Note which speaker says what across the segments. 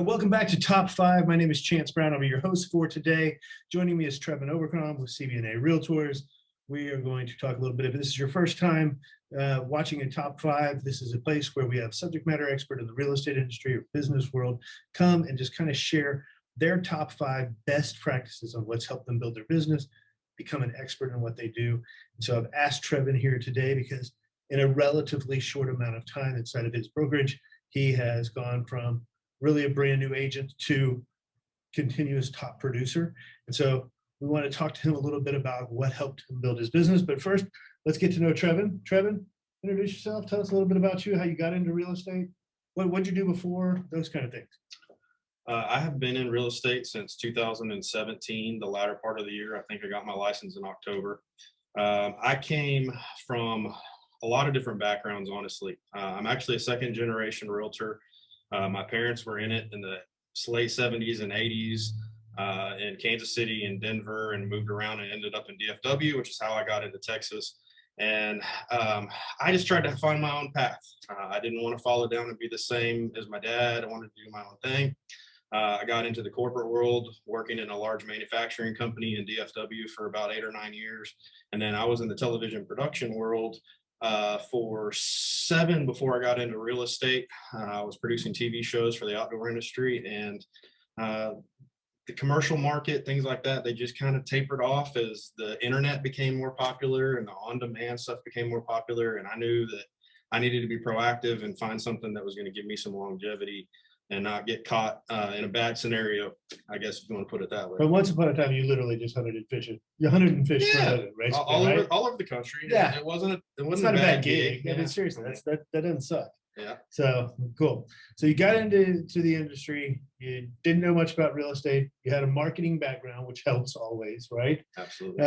Speaker 1: Welcome back to Top 5. My name is Chance Brown. I'll be your host for today. Joining me is Trevin Oberkrom with CB&A Realtors. We are going to talk a little bit. If this is your first time watching a Top 5, this is a place where we have subject matter expert in the real estate industry or business world come and just kind of share their top 5 best practices on what's helped them build their business, become an expert in what they do. And so I've asked Trevin here today because in a relatively short amount of time inside of his brokerage, he has gone from really a brand new agent to continuous top producer. And so we want to talk to him a little bit about what helped him build his business. But first, let's get to know Trevin. Trevin, introduce yourself. Tell us a little bit about you, how you got into real estate. What'd you do before? Those kind of things.
Speaker 2: I have been in real estate since 2017, the latter part of the year. I think I got my license in October. I came from a lot of different backgrounds, honestly. I'm actually a second generation realtor. My parents were in it in the late 70s and 80s in Kansas City and Denver, and moved around and ended up in DFW, which is how I got into Texas. And I just tried to find my own path. I didn't want to follow down and be the same as my dad. I wanted to do my own thing. I got into the corporate world, working in a large manufacturing company in DFW for about 8 or 9 years. And then I was in the television production world for 7 before I got into real estate. I was producing TV shows for the outdoor industry, and the commercial market, things like that, they just kind of tapered off as the internet became more popular and the on-demand stuff became more popular. And I knew that I needed to be proactive and find something that was going to give me some longevity and not get caught in a bad scenario, I guess, if you want to put it that way.
Speaker 1: But once upon a time, you literally just hunted and fished. You hunted and fished for a living, right?
Speaker 2: All over the country.
Speaker 1: Yeah.
Speaker 2: It wasn't
Speaker 1: It's not a bad gig.
Speaker 2: Yeah.
Speaker 1: I mean, seriously, that doesn't suck.
Speaker 2: Yeah.
Speaker 1: So cool. So you got into the industry. You didn't know much about real estate. You had a marketing background, which helps always, right?
Speaker 2: Absolutely.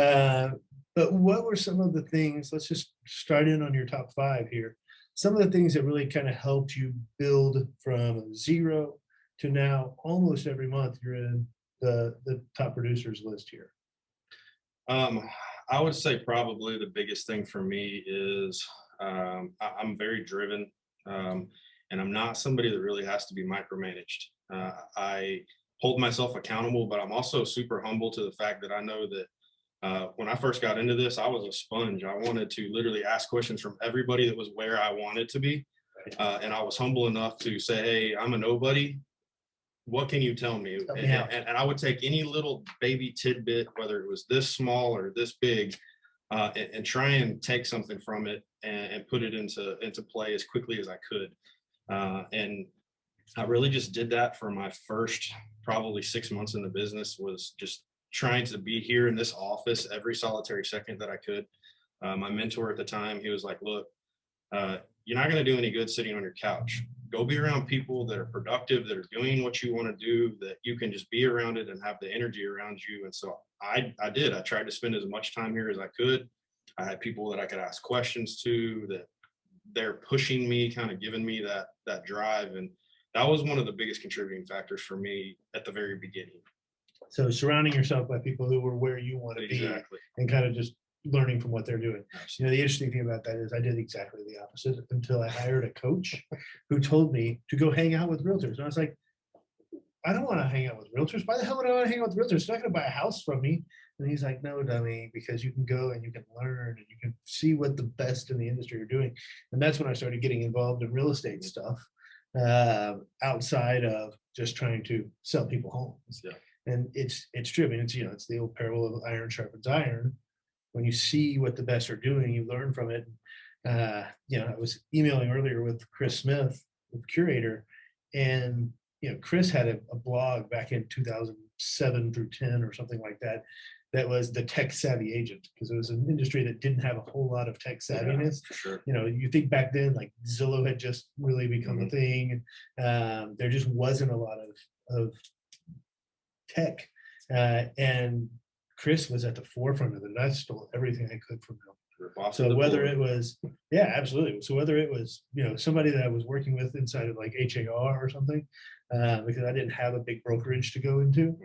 Speaker 1: But what were some of the things? Let's just start in on your top 5 here. Some of the things that really kind of helped you build from 0 to now almost every month you're in the top producers list here.
Speaker 2: I would say probably the biggest thing for me is I'm very driven, and I'm not somebody that really has to be micromanaged. I hold myself accountable, but I'm also super humble to the fact that I know that when I first got into this, I was a sponge. I wanted to literally ask questions from everybody that was where I wanted to be. And I was humble enough to say, hey, I'm a nobody. What can you tell me? And I would take any little baby tidbit, whether it was this small or this big, and try and take something from it and put it into play as quickly as I could. And I really just did that for my first probably 6 months in the business, was just trying to be here in this office every solitary second that I could. My mentor at the time, he was like, look, you're not going to do any good sitting on your couch. Go be around people that are productive, that are doing what you want to do, that you can just be around it and have the energy around you. And so I did. I tried to spend as much time here as I could. I had people that I could ask questions to, that they're pushing me, kind of giving me that drive. And that was one of the biggest contributing factors for me at the very beginning.
Speaker 1: So surrounding yourself by people who were where you want to be, and kind of just learning from what they're doing.
Speaker 2: Absolutely.
Speaker 1: You know, the interesting thing about that is I did exactly the opposite until I hired a coach who told me to go hang out with realtors. And I was like, I don't want to hang out with realtors. Why the hell would I want to hang out with realtors? They're not going to buy a house from me. And he's like, no, dummy, because you can go and you can learn and you can see what the best in the industry are doing. And that's when I started getting involved in real estate stuff, outside of just trying to sell people homes.
Speaker 2: Yeah.
Speaker 1: And it's true. I mean, it's the old parable of iron sharpens iron. When you see what the best are doing, you learn from it. I was emailing earlier with Chris Smith, the curator, and Chris had a blog back in 2007 through 10 or something like that. That was the tech savvy agent, because it was an industry that didn't have a whole lot of tech savviness.
Speaker 2: Yeah, for sure.
Speaker 1: You think back then, like Zillow had just really become a thing. There just wasn't a lot of tech, and Chris was at the forefront of it. I stole everything I could from him. So whether it was, yeah, absolutely. So whether it was, somebody that I was working with inside of like HAR or something, because I didn't have a big brokerage to go into,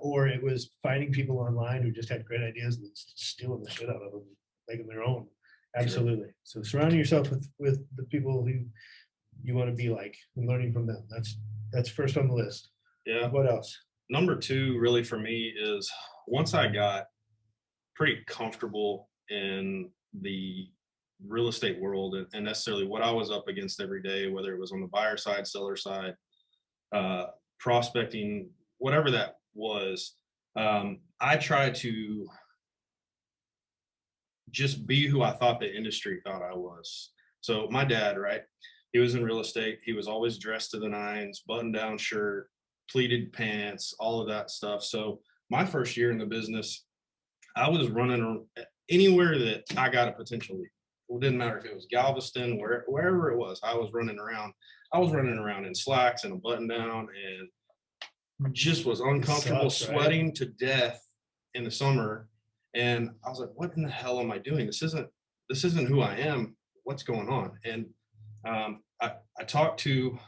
Speaker 1: or it was finding people online who just had great ideas and stealing the shit out of them, making their own. Absolutely. Sure. So surrounding yourself with the people who you want to be like and learning from them. That's first on the list.
Speaker 2: Yeah.
Speaker 1: What else?
Speaker 2: Number two, really for me, is once I got pretty comfortable in the real estate world and necessarily what I was up against every day, whether it was on the buyer side, seller side, uh, prospecting, whatever that was, I tried to just be who I thought the industry thought I was. So my dad, right? He was in real estate. He was always dressed to the nines, button down shirt, pleated pants, all of that stuff. So my first year in the business, I was running anywhere that I got a potential lead. It didn't matter if it was Galveston, wherever it was. I was running around. I was running around in slacks and a button down, and just was uncomfortable,
Speaker 1: sucks, right?
Speaker 2: sweating to death in the summer. And I was like, "What in the hell am I doing? This isn't who I am. What's going on?" And I talked to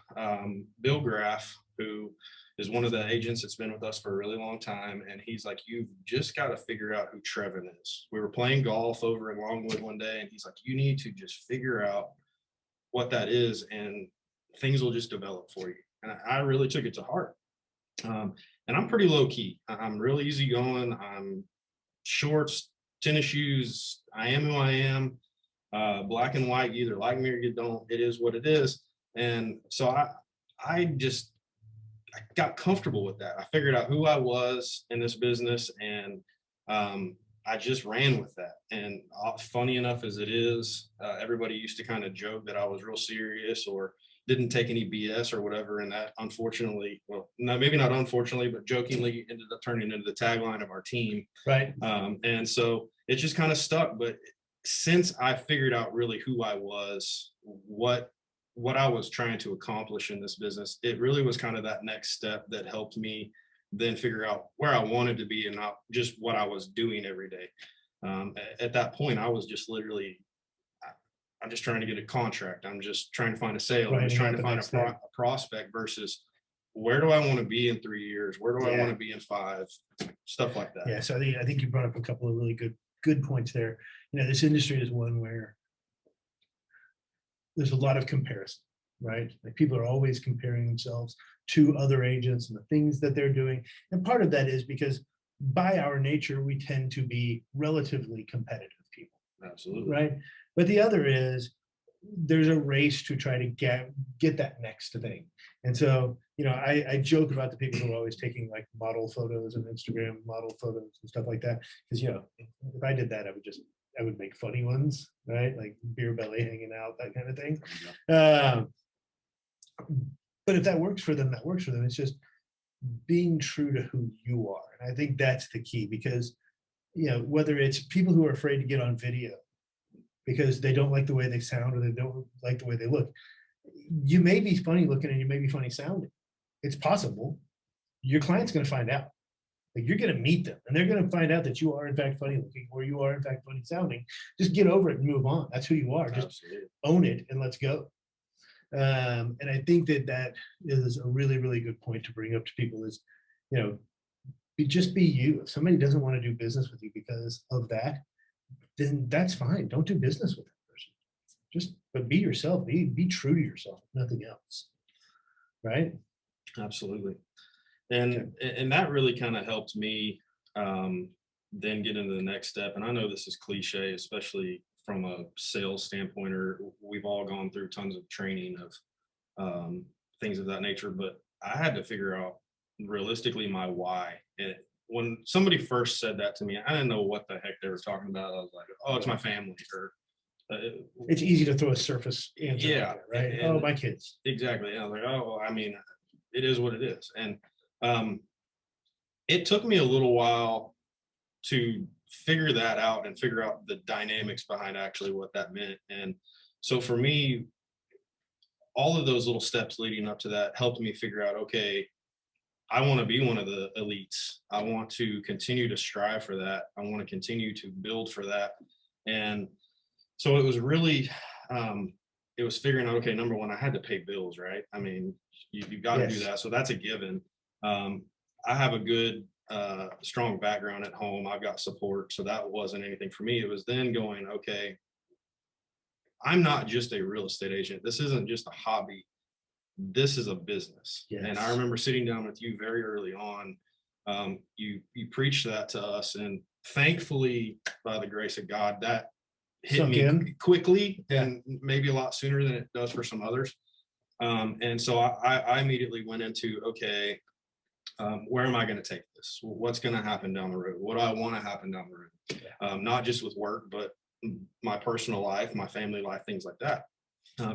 Speaker 2: Bill Graff, who is one of the agents that's been with us for a really long time. And he's like, "You've just got to figure out who Trevin is." We were playing golf over in Longwood one day, and he's like, "You need to just figure out what that is, and things will just develop for you." And I really took it to heart. And I'm pretty low key. I'm real easygoing. I'm shorts, tennis shoes. I am who I am. Black and white. You either like me or you don't. It is what it is. And so I got comfortable with that. I figured out who I was in this business, and I just ran with that. And funny enough as it is, everybody used to kind of joke that I was real serious or didn't take any BS or whatever. And that, unfortunately, well, no, maybe not unfortunately, but jokingly ended up turning into the tagline of our team.
Speaker 1: Right.
Speaker 2: And so it just kind of stuck. But since I figured out really who I was, what I was trying to accomplish in this business, it really was kind of that next step that helped me then figure out where I wanted to be and not just what I was doing every day. At that point, I was just literally, I'm just trying to get a contract. I'm just trying to find a sale. I'm just trying to find a prospect versus where do I want to be in 3 years? Where do I want to be in 5? Stuff like that.
Speaker 1: Yeah. So I think you brought up a couple of really good points there. This industry is one where there's a lot of comparison, right? Like people are always comparing themselves to other agents and the things that they're doing. And part of that is because by our nature, we tend to be relatively competitive people.
Speaker 2: Absolutely.
Speaker 1: Right. But the other is there's a race to try to get that next thing. And so, I joke about the people who are always taking like model photos and Instagram model photos and stuff like that. Because, if I did that, I would make funny ones, right? Like beer belly hanging out, that kind of thing. But if that works for them, that works for them. It's just being true to who you are. And I think that's the key because, whether it's people who are afraid to get on video because they don't like the way they sound or they don't like the way they look, you may be funny looking and you may be funny sounding. It's possible. Your client's going to find out. Like you're going to meet them and they're going to find out that you are in fact funny looking or you are in fact funny sounding. Just get over it and move on. That's who you are. Just own it and let's go. And I think that is a really, really good point to bring up to people is, just be you. If somebody doesn't want to do business with you because of that, then that's fine. Don't do business with that person. But be yourself. Be true to yourself. Nothing else. Right?
Speaker 2: Absolutely. And that really kind of helped me then get into the next step. And I know this is cliche, especially from a sales standpoint, or we've all gone through tons of training of things of that nature, but I had to figure out realistically my why. And when somebody first said that to me, I didn't know what the heck they were talking about. I was like, "Oh, it's my family," or
Speaker 1: it's easy to throw a surface answer.
Speaker 2: Yeah,
Speaker 1: right. Oh, my kids.
Speaker 2: Exactly. And I was like, "Oh, I mean, it is what it is." And it took me a little while to figure that out and figure out the dynamics behind actually what that meant. And so for me, all of those little steps leading up to that helped me figure out, okay, I want to be one of the elites. I want to continue to strive for that. I want to continue to build for that. And so it was really, it was figuring out, okay, number one, I had to pay bills, right? I mean, you've got to do that. So that's a given. I have a good, strong background at home. I've got support. So that wasn't anything for me. It was then going, okay, I'm not just a real estate agent. This isn't just a hobby. This is a business.
Speaker 1: Yes.
Speaker 2: And I remember sitting down with you very early on. You preached that to us, and thankfully, by the grace of God, that hit
Speaker 1: Sunk
Speaker 2: me
Speaker 1: in.
Speaker 2: quickly,
Speaker 1: Yeah.
Speaker 2: and maybe a lot sooner than it does for some others. And so I immediately went into, okay, where am I going to take this? What's going to happen down the road? What do I want to happen down the road? Not just with work, but my personal life, my family life, things like that,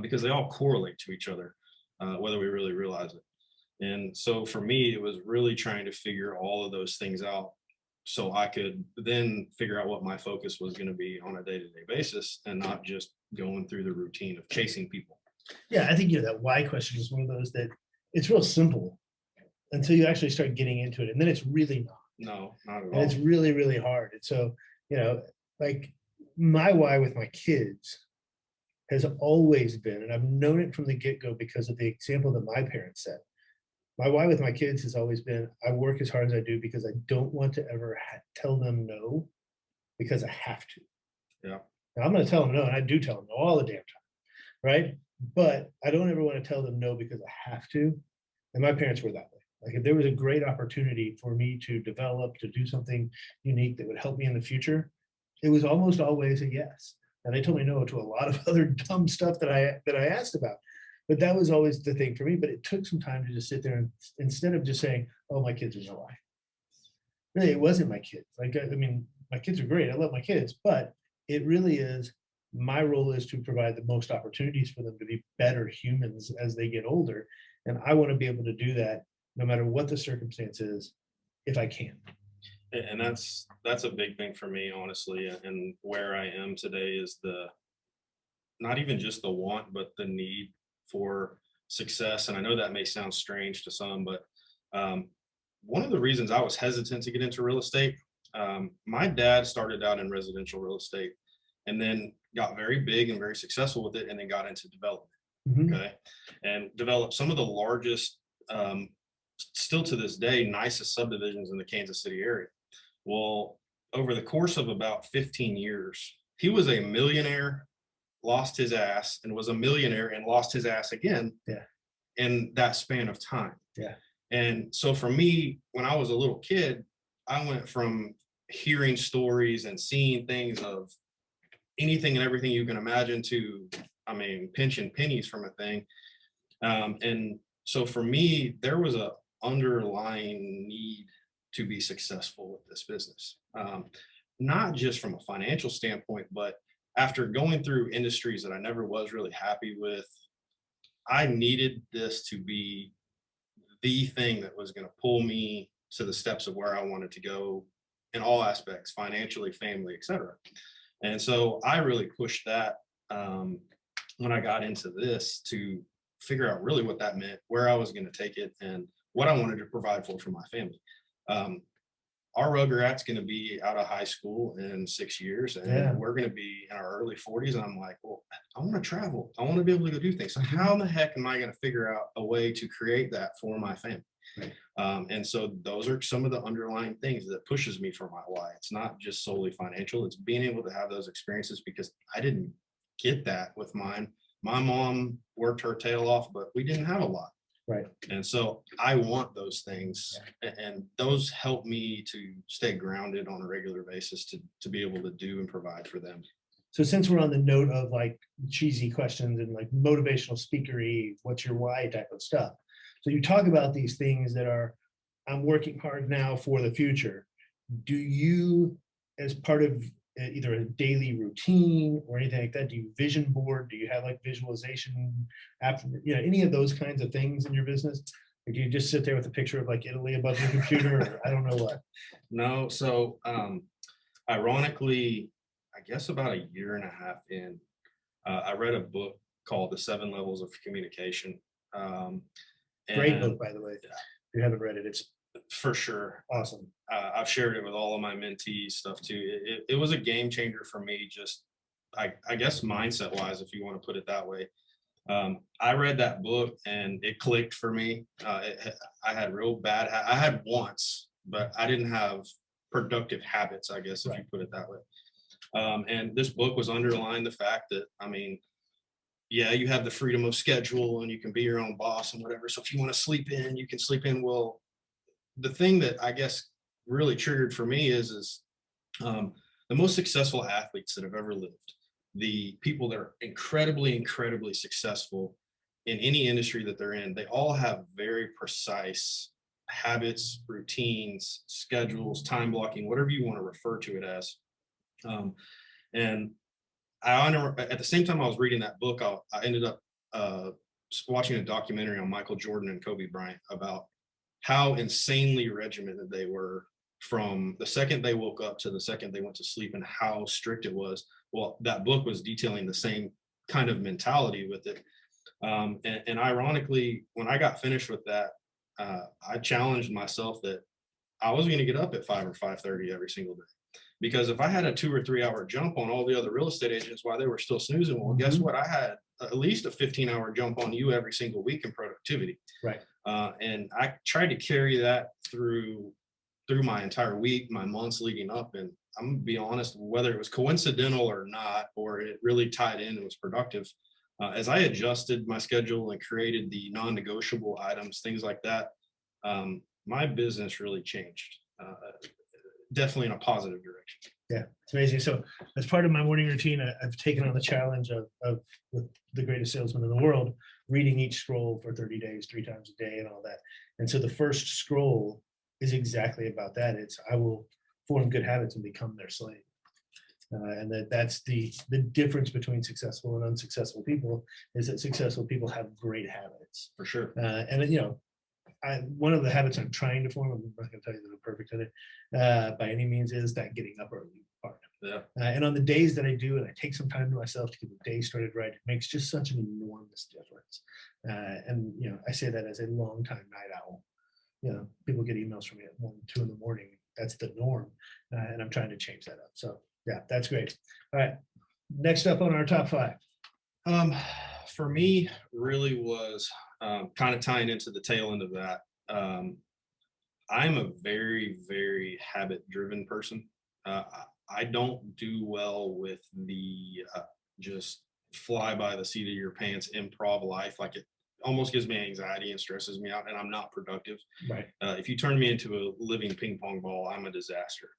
Speaker 2: because they all correlate to each other, whether we really realize it. And so for me, it was really trying to figure all of those things out so I could then figure out what my focus was going to be on a day-to-day basis, and not just going through the routine of chasing people.
Speaker 1: Yeah, I think that why question is one of those that it's real simple until you actually start getting into it, and then it's really not.
Speaker 2: No, not at
Speaker 1: And
Speaker 2: all.
Speaker 1: it's really, really hard. And so, like my why with my kids has always been, and I've known it from the get-go because of the example that my parents set. My why with my kids has always been, I work as hard as I do because I don't want to ever tell them no because I have to.
Speaker 2: Yeah.
Speaker 1: Now, I'm going to tell them no, and I do tell them no all the damn time, right? But I don't ever want to tell them no because I have to. And my parents were that way. Like if there was a great opportunity for me to develop, to do something unique that would help me in the future, it was almost always a yes. And they told me no to a lot of other dumb stuff that I asked about. But that was always the thing for me. But it took some time to just sit there and instead of just saying, oh, my kids are no lie. Really, it wasn't my kids. Like, I mean, my kids are great. I love my kids, but it really is my role is to provide the most opportunities for them to be better humans as they get older. And I want to be able to do that no matter what the circumstance is, if I can.
Speaker 2: And that's a big thing for me, honestly. And where I am today is not even just the want, but the need for success. And I know that may sound strange to some, but one of the reasons I was hesitant to get into real estate, my dad started out in residential real estate and then got very big and very successful with it, and then got into development.
Speaker 1: Mhm.
Speaker 2: Okay. And developed some of the largest, still to this day, nicest subdivisions in the Kansas City area. Well, over the course of about 15 years, he was a millionaire, lost his ass, and was a millionaire and lost his ass again.
Speaker 1: Yeah.
Speaker 2: In that span of time.
Speaker 1: Yeah.
Speaker 2: And so for me, when I was a little kid, I went from hearing stories and seeing things of anything and everything you can imagine to, I mean, pinching pennies from a thing. And so for me, there was a underlying need to be successful with this business. Not just from a financial standpoint, but after going through industries that I never was really happy with, I needed this to be the thing that was going to pull me to the steps of where I wanted to go in all aspects, financially, family, etc. And so I really pushed that when I got into this to figure out really what that meant, where I was going to take it, and what I wanted to provide for my family. Our Rugrat's going to be out of high school in 6 years, and we're going to be in our early 40s. And I'm like, well, I want to travel. I want to be able to go do things. So how the heck am I going to figure out a way to create that for my family? Right. And so those are some of the underlying things that pushes me for my why. It's not just solely financial. It's being able to have those experiences, because I didn't get that with mine. My mom worked her tail off, but we didn't have a lot.
Speaker 1: Right.
Speaker 2: And so I want those things, and those help me to stay grounded on a regular basis to be able to do and provide for them.
Speaker 1: So since we're on the note of like cheesy questions and like motivational speakery, what's your why type of stuff. So you talk about these things that are, I'm working hard now for the future. Do you, as part of either a daily routine or anything like that, do you vision board? Do you have like visualization app, any of those kinds of things in your business? Or do you just sit there with a picture of like Italy above your computer, or I don't know what?
Speaker 2: No. So ironically, I guess about a year and a half in, I read a book called The 7 Levels of Communication.
Speaker 1: Great book, by the way. If you haven't read it, it's
Speaker 2: for sure
Speaker 1: awesome.
Speaker 2: I've shared it with all of my mentees stuff too. It was a game changer for me, just I guess mindset wise, if you want to put it that way. I read that book and it clicked for me. I had real bad, I had wants, but I didn't have productive habits, I guess, if you put it that way. And this book was underlying the fact that, I mean, yeah, you have the freedom of schedule and you can be your own boss and whatever. So if you want to sleep in, you can sleep in. Well, the thing that I guess really triggered for me is um, the most successful athletes that have ever lived, the people that are incredibly, incredibly successful in any industry that they're in, they all have very precise habits, routines, schedules, time blocking, whatever you want to refer to it as. Um, and I honor at the same time I was reading that book, I ended up uh, watching a documentary on Michael Jordan and Kobe Bryant about how insanely regimented they were from the second they woke up to the second they went to sleep and how strict it was. Well, that book was detailing the same kind of mentality with it. And ironically, when I got finished with that, I challenged myself that I was going to get up at 5 or 5:30 every single day. Because if I had a 2 or 3 hour jump on all the other real estate agents while they were still snoozing, well, guess what? I had at least a 15-hour jump on you every single week in productivity.
Speaker 1: Right.
Speaker 2: And I tried to carry that through my entire week, my months leading up. And I'm gonna be honest, whether it was coincidental or not, or it really tied in and was productive, as I adjusted my schedule and created the non-negotiable items, things like that, my business really changed. Definitely in a positive direction.
Speaker 1: Yeah, it's amazing. So as part of my morning routine, I've taken on the challenge of with the greatest salesman in the world, reading each scroll for 30 days, 3 times a day and all that. And so the first scroll is exactly about that. It's I will form good habits and become their slave. And that's the difference between successful and unsuccessful people is that successful people have great habits.
Speaker 2: For sure.
Speaker 1: And one of the habits I'm trying to form, I'm not going to tell you that I'm perfect at it by any means, is that getting up early part.
Speaker 2: Yeah.
Speaker 1: And on the days that I do, and I take some time to myself to get the day started right, it makes just such an enormous difference. And I say that as a longtime night owl. People get emails from me at 1, 2 in the morning. That's the norm, and I'm trying to change that up. So yeah, that's great. All right, next up on our top 5.
Speaker 2: For me, really was kind of tying into the tail end of that. I'm a very, very habit driven person. I don't do well with the just fly by the seat of your pants improv life. Like it almost gives me anxiety and stresses me out, and I'm not productive.
Speaker 1: Right.
Speaker 2: If you turn me into a living ping pong ball, I'm a disaster.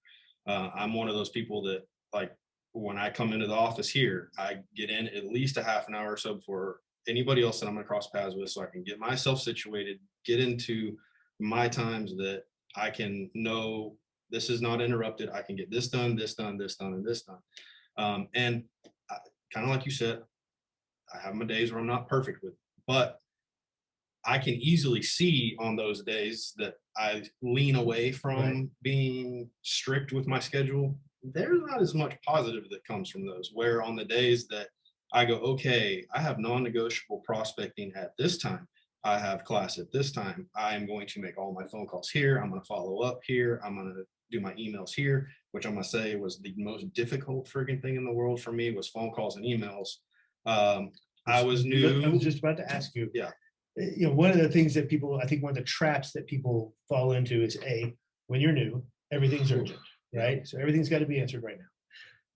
Speaker 2: I'm one of those people that, like, when I come into the office here, I get in at least a half an hour or so before anybody else that I'm going to cross paths with, so I can get myself situated, get into my times that I can know this is not interrupted. I can get this done, this done, this done, and this done. And kind of like you said, I have my days where I'm not perfect with it, but I can easily see on those days that I lean away from being strict with my schedule. There's not as much positive that comes from those. Where on the days that I go, okay, I have non-negotiable prospecting at this time. I have class at this time. I am going to make all my phone calls here. I'm going to follow up here. I'm going to do my emails here, which I'm going to say was the most difficult frigging thing in the world for me was phone calls and emails. I was new.
Speaker 1: I was just about to ask you.
Speaker 2: Yeah.
Speaker 1: One of the things that people, I think one of the traps that people fall into is when you're new, everything's urgent, right? So everything's got to be answered right now.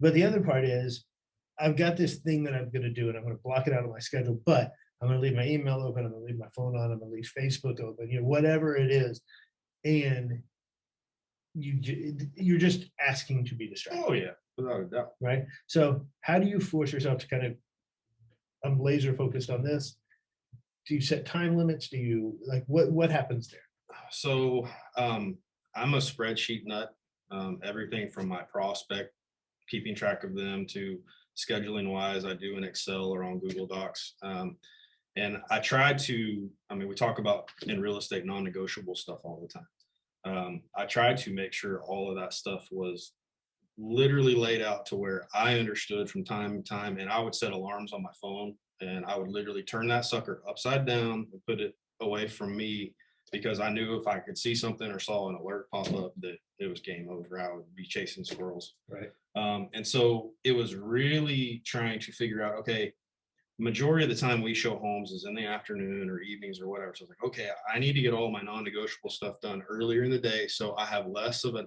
Speaker 1: But the other part is I've got this thing that I'm going to do and I'm going to block it out of my schedule, but I'm going to leave my email open. I'm going to leave my phone on. I'm going to leave Facebook open, whatever it is. And you're just asking to be distracted.
Speaker 2: Oh yeah, without a doubt.
Speaker 1: Right. So how do you force yourself to kind of, I'm laser focused on this. Do you set time limits? Do you what happens there?
Speaker 2: So I'm a spreadsheet nut. Everything from my prospect, keeping track of them, to scheduling wise, I do in Excel or on Google Docs. And I try to, we talk about in real estate non-negotiable stuff all the time. I tried to make sure all of that stuff was literally laid out to where I understood from time to time, and I would set alarms on my phone and I would literally turn that sucker upside down and put it away from me, because I knew if I could see something or saw an alert pop up that it was game over. I would be chasing squirrels.
Speaker 1: Right.
Speaker 2: And so it was really trying to figure out, okay, majority of the time we show homes is in the afternoon or evenings or whatever. So I was like, okay, I need to get all my non-negotiable stuff done earlier in the day so I have less of a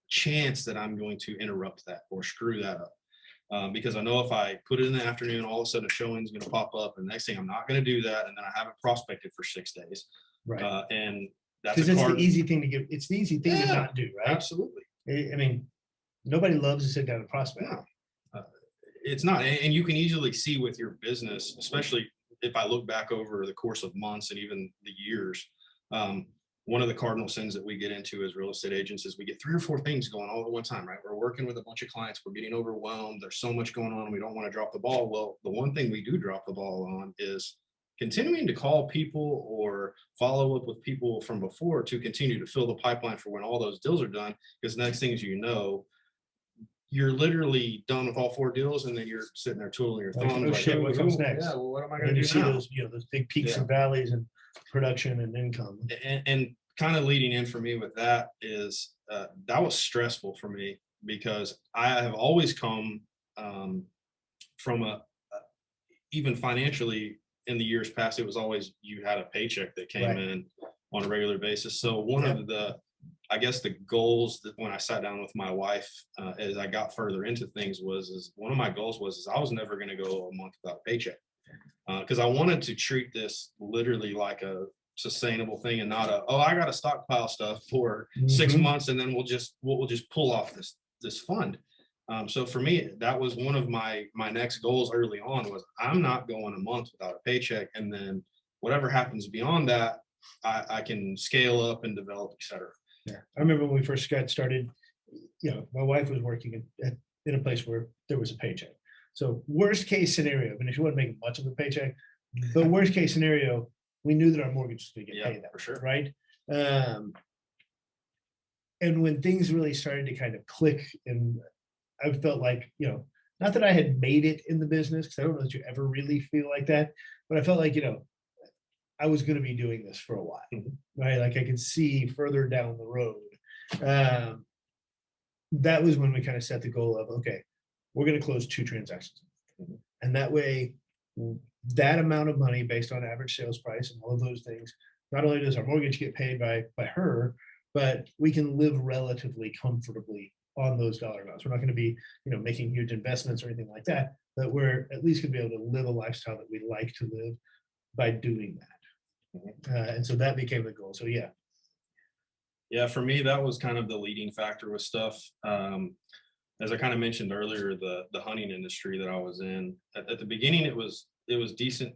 Speaker 2: chance that I'm going to interrupt that or screw that up. Because I know if I put it in the afternoon, all of a sudden a showing is going to pop up, and the next thing I'm not going to do that, and then I haven't prospected for 6 days.
Speaker 1: Right.
Speaker 2: And that's
Speaker 1: Because
Speaker 2: a
Speaker 1: it's
Speaker 2: card.
Speaker 1: the easy thing to give. It's the easy thing to not do, right?
Speaker 2: Absolutely.
Speaker 1: I mean, nobody loves to sit down and prospect.
Speaker 2: No, it's not. And you can easily see with your business, especially if I look back over the course of months and even the years. One of the cardinal sins that we get into as real estate agents is we get 3 or 4 things going all at one time, right? We're working with a bunch of clients, we're getting overwhelmed, there's so much going on, we don't want to drop the ball. Well, the one thing we do drop the ball on is continuing to call people or follow up with people from before to continue to fill the pipeline for when all those deals are done. Because next things you know, you're literally done with all 4 deals, and then you're sitting there twiddling your
Speaker 1: Like,
Speaker 2: thumbs.
Speaker 1: oh
Speaker 2: Like,
Speaker 1: shit,
Speaker 2: hey,
Speaker 1: what comes next?
Speaker 2: Yeah, well, what am I
Speaker 1: And
Speaker 2: going
Speaker 1: then
Speaker 2: to
Speaker 1: you
Speaker 2: do
Speaker 1: see
Speaker 2: now?
Speaker 1: those big peaks
Speaker 2: Yeah.
Speaker 1: and valleys and production and income.
Speaker 2: And kind of leading in for me with that is that was stressful for me because I have always come from even financially in the years past, it was always you had a paycheck that came
Speaker 1: Right.
Speaker 2: in on a regular basis. So one
Speaker 1: Yep.
Speaker 2: of the, I guess the goals that when I sat down with my wife as I got further into things is one of my goals was I was never going to go a month without a paycheck because I wanted to treat this literally like a sustainable thing and not I got to stockpile stuff for 6
Speaker 1: Mhm.
Speaker 2: months and then we'll just pull off this fund. So for me, that was one of my next goals early on was I'm not going a month without a paycheck, and then whatever happens beyond that, I can scale up and develop, etc.
Speaker 1: Yeah. I remember when we first got started, my wife was working in a place where there was a paycheck. So worst case scenario, I mean, if you wasn't making much of a paycheck, but worst case scenario, we knew that our mortgage was going to get
Speaker 2: Yeah,
Speaker 1: paid that
Speaker 2: for sure.
Speaker 1: right? And when things really started to kind of click, and I felt like, not that I had made it in the business, because I don't know that you ever really feel like that, but I felt like, I was going to be doing this for a while, right? Like I could see further down the road. Um, that was when we kind of set the goal of, okay, we're going to close 2 transactions. And that way, that amount of money based on average sales price and all of those things, not only does our mortgage get paid by her, but we can live relatively comfortably on those dollar amounts. We're not going to be, making huge investments or anything like that, but we're at least going to be able to live a lifestyle that we like to live by doing that. And so that became the goal. So
Speaker 2: Yeah, for me, that was kind of the leading factor with stuff. As I kind of mentioned earlier, the hunting industry that I was in at the beginning, it was decent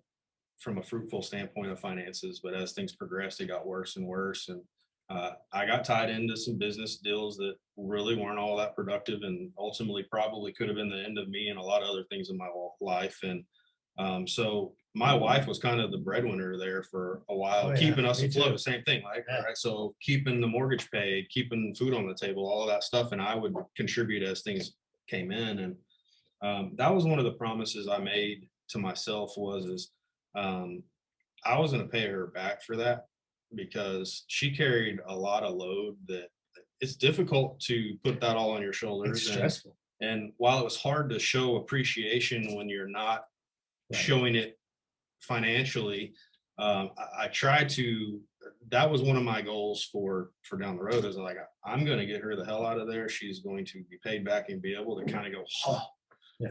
Speaker 2: from a fruitful standpoint of finances, but as things progressed, it got worse and worse. And I got tied into some business deals that really weren't all that productive, and ultimately probably could have been the end of me and a lot of other things in my life. And so my wife was kind of the breadwinner there for a while,
Speaker 1: Oh, yeah,
Speaker 2: keeping us
Speaker 1: me
Speaker 2: afloat.
Speaker 1: too.
Speaker 2: Same thing, like
Speaker 1: Yeah.
Speaker 2: right. So keeping the mortgage paid, keeping food on the table, all of that stuff, and I would contribute as things came in. And that was one of the promises I made to myself was I was going to pay her back for that because she carried a lot of load that it's difficult to put that all on your
Speaker 1: It's
Speaker 2: shoulders.
Speaker 1: stressful.
Speaker 2: And while it was hard to show appreciation when you're not
Speaker 1: Right.
Speaker 2: showing it financially, I tried to. That was one of my goals for down the road. Is like I'm going to get her the hell out of there. She's going to be paid back and be able to kind of go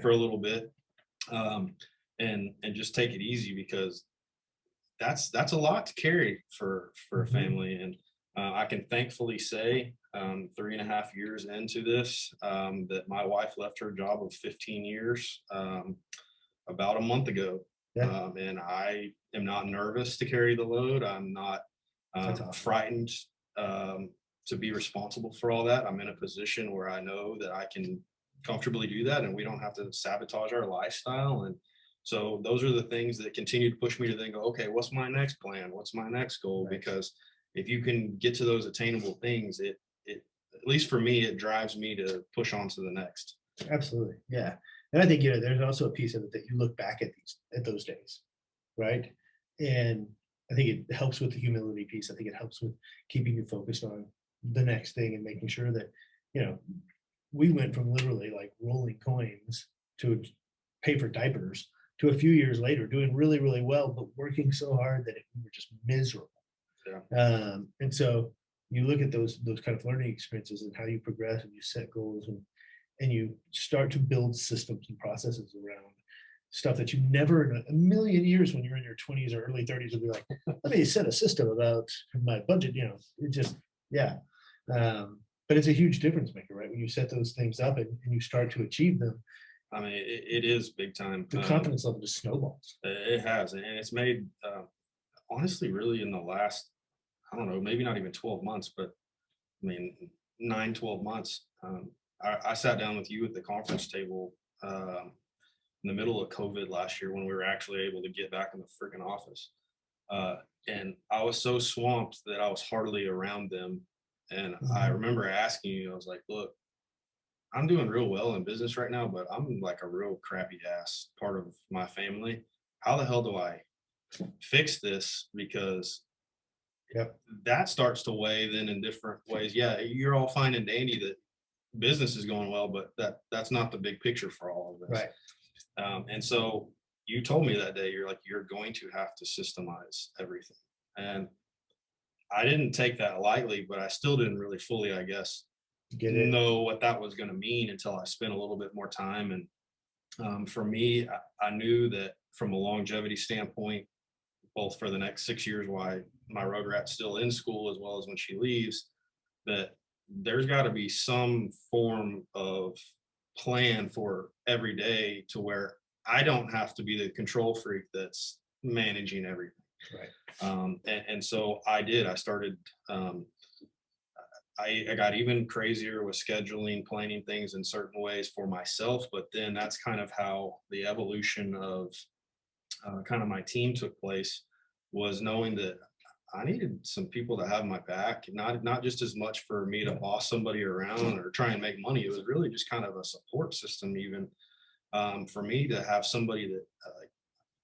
Speaker 2: for a little bit, and just take it easy because that's a lot to carry for a family. And I can thankfully say 3.5 years into this that my wife left her job of 15 years about a month ago.
Speaker 1: Yeah.
Speaker 2: And I am not nervous to carry the load. I'm not
Speaker 1: Awesome.
Speaker 2: frightened to be responsible for all that. I'm in a position where I know that I can comfortably do that and we don't have to sabotage our lifestyle. And so those are the things that continue to push me to think, okay, what's my next plan? What's my next goal?
Speaker 1: Right.
Speaker 2: Because if you can get to those attainable things, it at least for me, it drives me to push on to the next.
Speaker 1: Absolutely. Yeah. And I think, there's also a piece of it that you look back at those days, right? And I think it helps with the humility piece. I think it helps with keeping you focused on the next thing and making sure that, we went from literally like rolling coins to pay for diapers to a few years later doing really, really well, but working so hard that we were just miserable.
Speaker 2: Yeah.
Speaker 1: And so you look at those kind of learning experiences and how you progress and you set goals, and you start to build systems and processes around stuff that you never in a million years when you're in your 20s or early 30s would be like, let me set a system about my budget, it just, yeah. But it's a huge difference maker, right? When you set those things up and you start to achieve them,
Speaker 2: I mean, it is big time.
Speaker 1: the confidence level just snowballs.
Speaker 2: It has, and it's made, honestly, really in the last, I don't know, maybe not even 12 months, but I mean, 9, 12 months. I sat down with you at the conference table in the middle of COVID last year when we were actually able to get back in the freaking office. And I was so swamped that I was hardly around them. And I remember asking you, I was like, look, I'm doing real well in business right now, but I'm like a real crappy ass part of my family. How the hell do I fix this? Because
Speaker 1: Yep.
Speaker 2: that starts to weigh then in different ways. Yeah, you're all fine and dandy that business is going well, but that's not the big picture for all of this.
Speaker 1: Right.
Speaker 2: And so you told me that day, you're like, you're going to have to systemize everything. And I didn't take that lightly, but I still didn't really fully, I guess,
Speaker 1: Get it.
Speaker 2: know what that was going to mean until I spent a little bit more time. And for me, I knew that from a longevity standpoint, both for the next 6 years, why my road rat's still in school, as well as when she leaves, that there's got to be some form of plan for every day to where I don't have to be the control freak that's managing everything.
Speaker 1: Right.
Speaker 2: And so I did. I started. I got even crazier with scheduling, planning things in certain ways for myself. But then that's kind of how the evolution of kind of my team took place, was knowing that I needed some people to have my back, not just as much for me to boss somebody around or try and make money. It was really just kind of a support system, even for me to have somebody that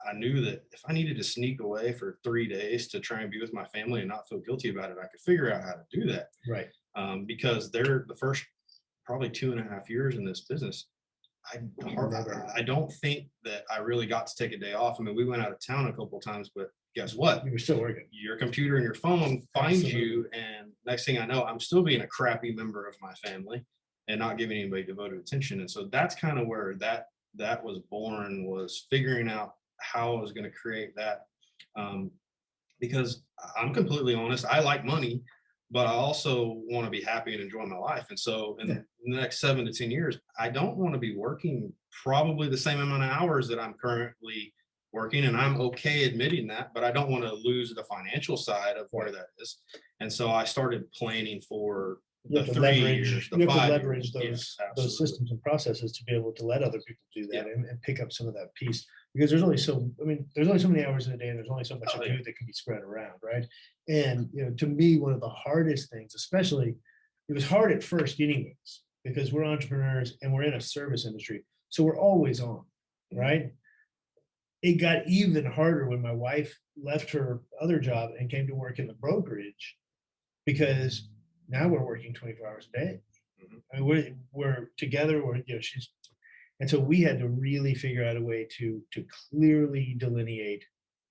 Speaker 2: I knew that if I needed to sneak away for 3 days to try and be with my family and not feel guilty about it, I could figure out how to do that.
Speaker 1: Right.
Speaker 2: Because they're the first probably 2.5 years in this business. I don't think that I really got to take a day off. I mean, we went out of town a couple of times, but guess what?
Speaker 1: You were still working.
Speaker 2: Your computer and your phone finds
Speaker 1: Absolutely.
Speaker 2: you, and next thing I know, I'm still being a crappy member of my family and not giving anybody devoted attention. And so that's kind of where that was born, was figuring out how I was going to create that. Because I'm completely honest, I like money, but I also want to be happy and enjoy my life. And so in the next 7 to 10 years, I don't want to be working probably the same amount of hours that I'm currently working. And I'm okay admitting that, but I don't want to lose the financial side of where that is. And so I started planning for the 3 years, the 5
Speaker 1: leverage
Speaker 2: years.
Speaker 1: those systems and processes to be able to let other people do that and pick up some of that piece, because there's only so many hours in a day, and there's only so much to do that can be spread around, right? And to me, one of the hardest things, especially, it was hard at first anyways, because we're entrepreneurs and we're in a service industry, so we're always on, right? It got even harder when my wife left her other job and came to work in the brokerage, because now we're working 24 hours a day. I mean, we're together. She's, and so we had to really figure out a way to clearly delineate,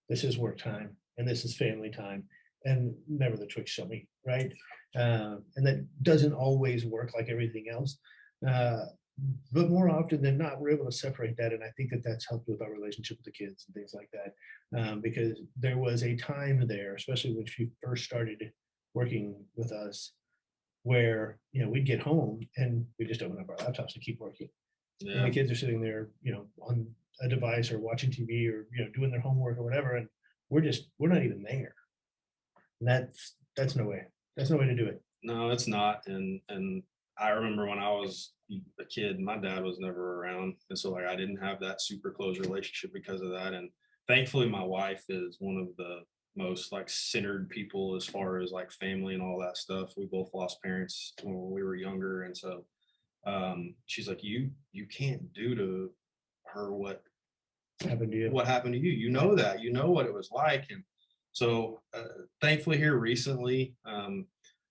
Speaker 1: this is work time and this is family time, and never the Twix show me, right? And that doesn't always work like everything else. But more often than not, we're able to separate that. And I think that that's helped with our relationship with the kids and things like that. Because there was a time there, especially when she first started working with us, where we'd get home and we just open up our laptops and keep working. And the kids are sitting there, on a device or watching TV or doing their homework or whatever, and we're not even there. And that's no way. That's no way to do it.
Speaker 2: No, it's not. And I remember when I was a kid, my dad was never around, and so I didn't have that super close relationship because of that. And thankfully, my wife is one of the most centered people as far as family and all that stuff. We both lost parents when we were younger, and so she's like, you can't do to her what
Speaker 1: happened to you.
Speaker 2: What happened to you? You know that. You know what it was like. And so thankfully here recently,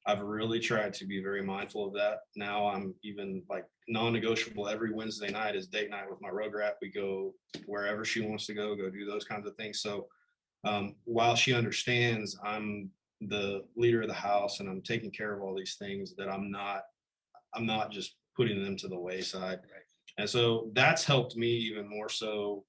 Speaker 2: I've really tried to be very mindful of that. Now I'm even non-negotiable. Every Wednesday night is date night with my road rat. We go wherever she wants to go do those kinds of things. So while she understands I'm the leader of the house and I'm taking care of all these things, that I'm not just putting them to the wayside.
Speaker 1: Right.
Speaker 2: And so that's helped me even more so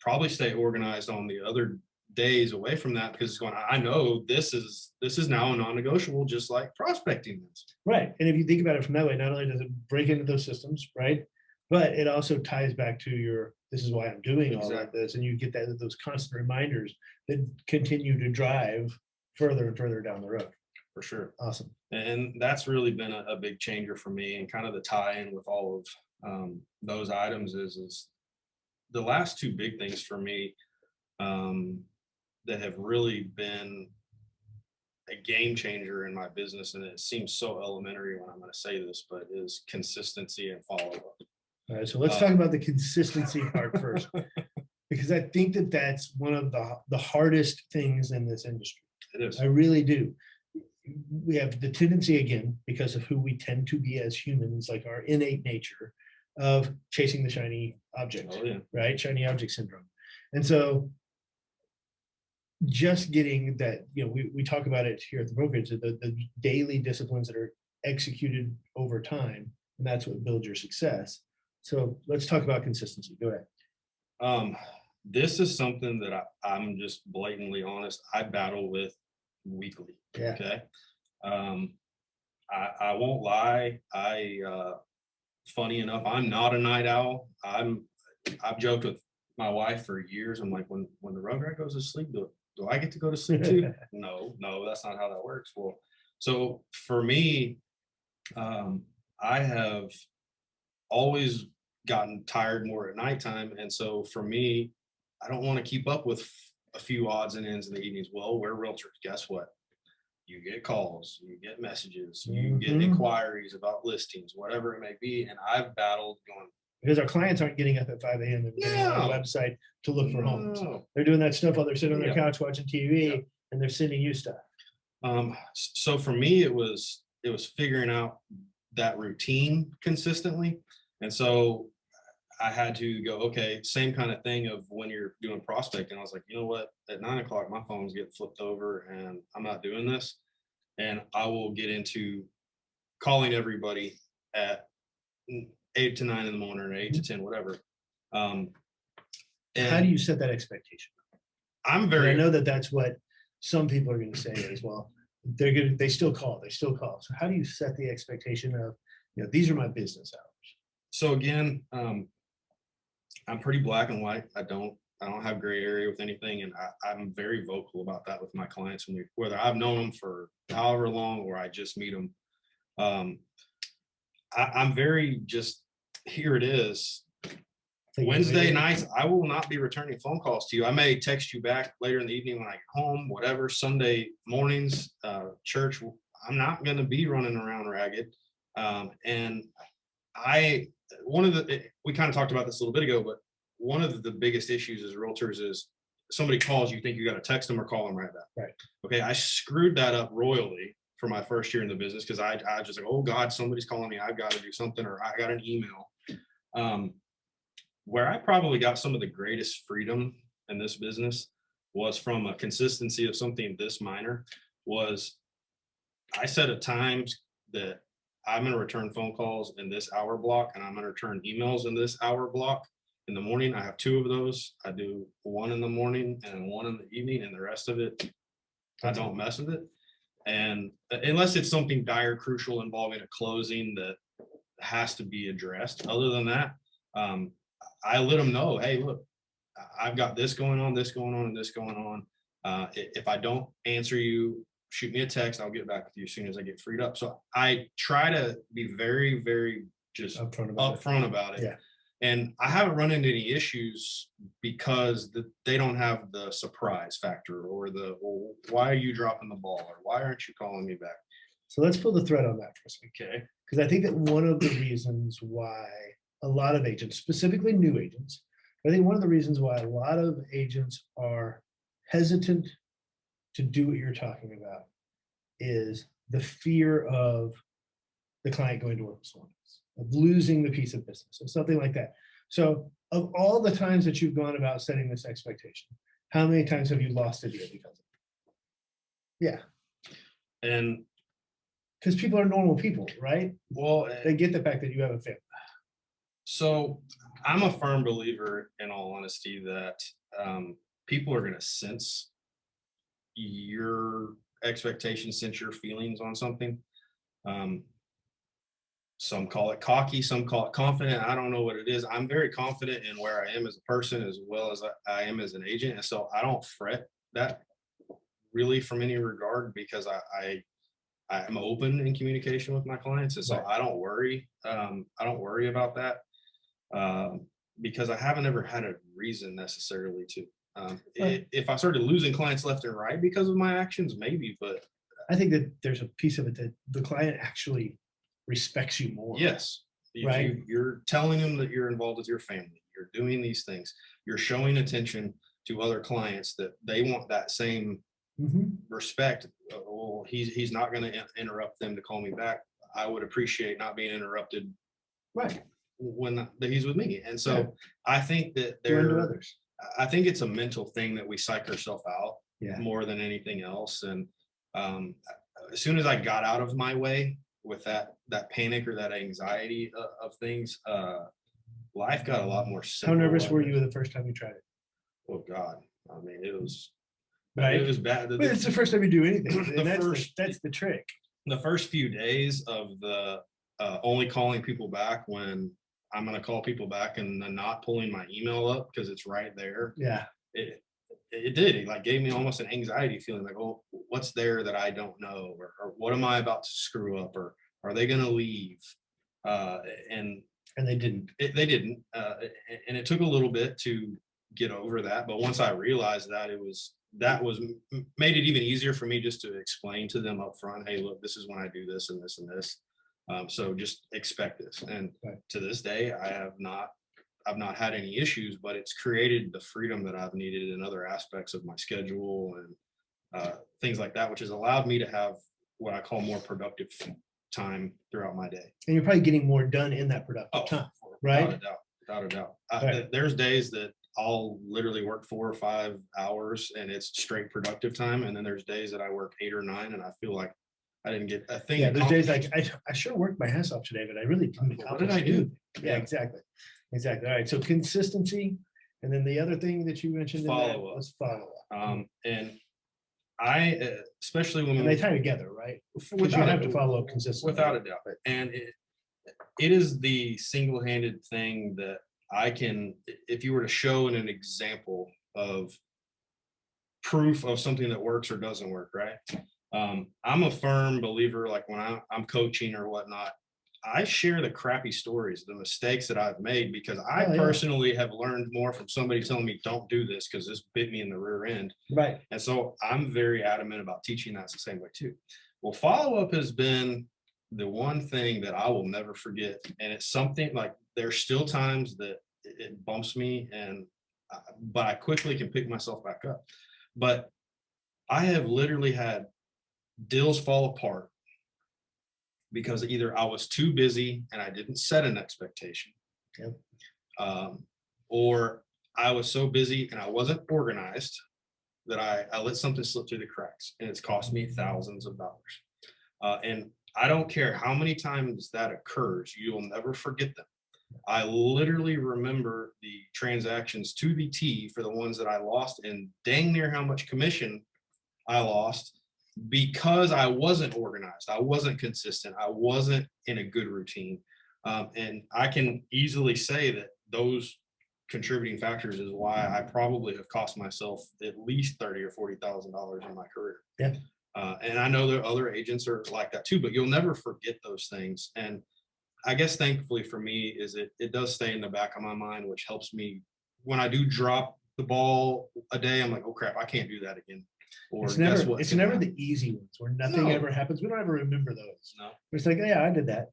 Speaker 2: probably stay organized on the other days away from that, because it's going, I know this is now a non-negotiable, just like prospecting is.
Speaker 1: Right. And if you think about it from that way, not only does it break into those systems, right? But it also ties back to your, this is why I'm doing all of
Speaker 2: Exactly.
Speaker 1: this. And you get those constant reminders that continue to drive further and further down the road.
Speaker 2: For sure.
Speaker 1: Awesome.
Speaker 2: And that's really been a big changer for me, and kind of the tie-in with all of those items is the last two big things for me that have really been a game changer in my business. And it seems so elementary when I'm going to say this, but is consistency and follow-up.
Speaker 1: All right. So let's talk about the consistency part first, because I think that that's one of the hardest things in this industry.
Speaker 2: It is.
Speaker 1: I really do. We have the tendency, again, because of who we tend to be as humans, like our innate nature of chasing the shiny object,
Speaker 2: Oh, yeah.
Speaker 1: right? Shiny object syndrome. And so just getting that, we talk about it here at the brokerage, the daily disciplines that are executed over time, and that's what builds your success. So let's talk about consistency. Go ahead.
Speaker 2: This is something that I'm just blatantly honest, I battle with weekly.
Speaker 1: Yeah.
Speaker 2: Okay. I won't lie. Funny enough, I'm not a night owl. I've joked with my wife for years. I'm like, when the rugrat goes to sleep, do I get to go to sleep too? No, that's not how that works. Well, so for me, I have always gotten tired more at nighttime. And so for me, I don't want to keep up with a few odds and ends in the evenings. Well, we're realtors. Guess what? You get calls, you get messages, you get inquiries about listings, whatever it may be. And I've battled going,
Speaker 1: because our clients aren't getting up at 5 a.m. and getting on our website to look for homes. They're doing that stuff while they're sitting on their couch watching TV, and they're sending you stuff.
Speaker 2: So for me, it was figuring out that routine consistently. And so I had to go, okay, same kind of thing of when you're doing prospecting. I was like, you know what, at 9 o'clock, my phone's getting flipped over and I'm not doing this. And I will get into calling everybody at 8 to 9 in the morning or 8 to 10, whatever. And
Speaker 1: how do you set that expectation?
Speaker 2: I
Speaker 1: know that's what some people are going to say as well. They still call. So how do you set the expectation of, these are my business hours?
Speaker 2: So again, I'm pretty black and white. I don't have gray area with anything. And I'm very vocal about that with my clients, whether I've known them for however long or I just meet them. I'm very just, here it is. Wednesday nights, I will not be returning phone calls to you. I may text you back later in the evening when I get home, whatever. Sunday mornings, church, I'm not going to be running around ragged. And we kind of talked about this a little bit ago, but one of the biggest issues as realtors is somebody calls, you think you got to text them or call them right back.
Speaker 1: Right.
Speaker 2: Okay. I screwed that up royally for my first year in the business, because I just like, oh God, somebody's calling me, I've got to do something, or I got an email. Where I probably got some of the greatest freedom in this business was from a consistency of something this minor. Was I set at times that I'm going to return phone calls in this hour block, and I'm going to return emails in this hour block. In the morning, I have 2 of those. I do 1 in the morning and 1 in the evening, and the rest of it, I don't mess with it. And unless it's something dire, crucial, involving a closing that has to be addressed. Other than that, I let them know, hey, look, I've got this going on, and this going on. If I don't answer you, shoot me a text. I'll get back with you as soon as I get freed up. So I try to be very, very just upfront about it.
Speaker 1: Yeah.
Speaker 2: And I haven't run into any issues because they don't have the surprise factor or well, why are you dropping the ball, or why aren't you calling me back?
Speaker 1: So let's pull the thread on that for a second.
Speaker 2: Okay.
Speaker 1: Because I think that one of the reasons why a lot of agents, specifically new agents, I think one of the reasons why a lot of agents are hesitant to do what you're talking about is the fear of the client going to work with someone else, of losing the piece of business, or something like that. So of all the times that you've gone about setting this expectation, how many times have you lost a deal because of it? Yeah.
Speaker 2: And
Speaker 1: Because people are normal people, right?
Speaker 2: Well,
Speaker 1: They get the fact that you have a family.
Speaker 2: so I'm a firm believer, in all honesty, that people are going to sense your expectations, sense your feelings on something. Um, some call it cocky, some call it confident. I don't know what it is. I'm very confident in where I am as a person as well as I am as an agent. And so I don't fret that really from any regard because I'm open in communication with my clients. And so
Speaker 1: Right.
Speaker 2: I don't worry. I don't worry about that um, because I haven't ever had a reason necessarily to.
Speaker 1: Right.
Speaker 2: If I started losing clients left and right because of my actions, maybe, but
Speaker 1: I think that there's a piece of it that the client actually respects you more.
Speaker 2: yes, if
Speaker 1: Right.
Speaker 2: you're telling them that you're involved with your family, you're doing these things, you're showing attention to other clients that they want that same
Speaker 1: Mhm.
Speaker 2: respect. Well, he's not going to interrupt them to call me back. I would appreciate not being interrupted
Speaker 1: Right.
Speaker 2: when that he's with me. And so
Speaker 1: Yeah.
Speaker 2: I think that
Speaker 1: Do unto
Speaker 2: there,
Speaker 1: others.
Speaker 2: I think it's a mental thing that we psych ourselves out
Speaker 1: Yeah.
Speaker 2: more than anything else. And um, as soon as I got out of my way with that panic or that anxiety of things, life got a lot more
Speaker 1: How
Speaker 2: simple.
Speaker 1: nervous were you the first time you tried it?
Speaker 2: Oh God, I mean, it was
Speaker 1: Right.
Speaker 2: bad.
Speaker 1: But it's the first time you do anything.
Speaker 2: The
Speaker 1: And
Speaker 2: first-
Speaker 1: that's the trick.
Speaker 2: The first few days of the only calling people back when I'm going to call people back and then not pulling my email up because it's right there.
Speaker 1: Yeah.
Speaker 2: It did. It like gave me almost an anxiety feeling like, oh, what's there that I don't know, or what am I about to screw up, or are they going to leave? Uh, and
Speaker 1: And they didn't.
Speaker 2: they didn't, and it took a little bit to get over that. But once I realized that, made it even easier for me just to explain to them up front, hey, look, this is when I do this and this and this. So just expect this. And
Speaker 1: Right.
Speaker 2: to this day, I've not had any issues, but it's created the freedom that I've needed in other aspects of my schedule and things like that, which has allowed me to have what I call more productive time throughout my day.
Speaker 1: And you're probably getting more done in that productive time. Right.
Speaker 2: Without a doubt. Without a doubt.
Speaker 1: Right.
Speaker 2: There's days that I'll literally work 4 or 5 hours and it's straight productive time. And then there's days that I work 8 or 9 and I feel like I didn't get a thing.
Speaker 1: Yeah, there's days like I sure worked my ass off today, but I really didn't
Speaker 2: What did
Speaker 1: accomplish
Speaker 2: I do?
Speaker 1: anything. Yeah,
Speaker 2: Yeah.
Speaker 1: exactly. Exactly. All right. So consistency. And then the other thing that you mentioned in that
Speaker 2: Follow up.
Speaker 1: was follow up.
Speaker 2: And I, especially when
Speaker 1: And they tie together, right? Because you
Speaker 2: without
Speaker 1: have
Speaker 2: a-
Speaker 1: to follow up consistently.
Speaker 2: without a doubt. And it is the single-handed thing that I can, if you were to show an example of proof of something that works or doesn't work, right? I'm a firm believer, like when I'm coaching or whatnot, I share the crappy stories, the mistakes that I've made, because I
Speaker 1: Oh, yeah.
Speaker 2: personally have learned more from somebody telling me, don't do this because this bit me in the rear end.
Speaker 1: Right.
Speaker 2: And so I'm very adamant about teaching that's the same way too. Well, follow up has been the one thing that I will never forget. And it's something like there's still times that it bumps me but I quickly can pick myself back up. But I have literally had deals fall apart because either I was too busy and I didn't set an expectation.
Speaker 1: Yep.
Speaker 2: Or I was so busy and I wasn't organized that I let something slip through the cracks and it's cost me thousands of dollars. And I don't care how many times that occurs, you'll never forget them. I literally remember the transactions to the T for the ones that I lost and dang near how much commission I lost because I wasn't organized. I wasn't consistent. I wasn't in a good routine. And I can easily say that those contributing factors is why I probably have cost myself at least $30,000 or $40,000 in my career.
Speaker 1: Yeah.
Speaker 2: And I know that other agents are like that too, but you'll never forget those things. And I guess thankfully for me is it does stay in the back of my mind, which helps me when I do drop the ball a day. I'm like, oh crap, I can't do that again. Or
Speaker 1: It's
Speaker 2: guess
Speaker 1: never
Speaker 2: what?
Speaker 1: it's never the easy ones where nothing
Speaker 2: No.
Speaker 1: ever happens. We don't ever remember those.
Speaker 2: No.
Speaker 1: It's like, yeah, I did that.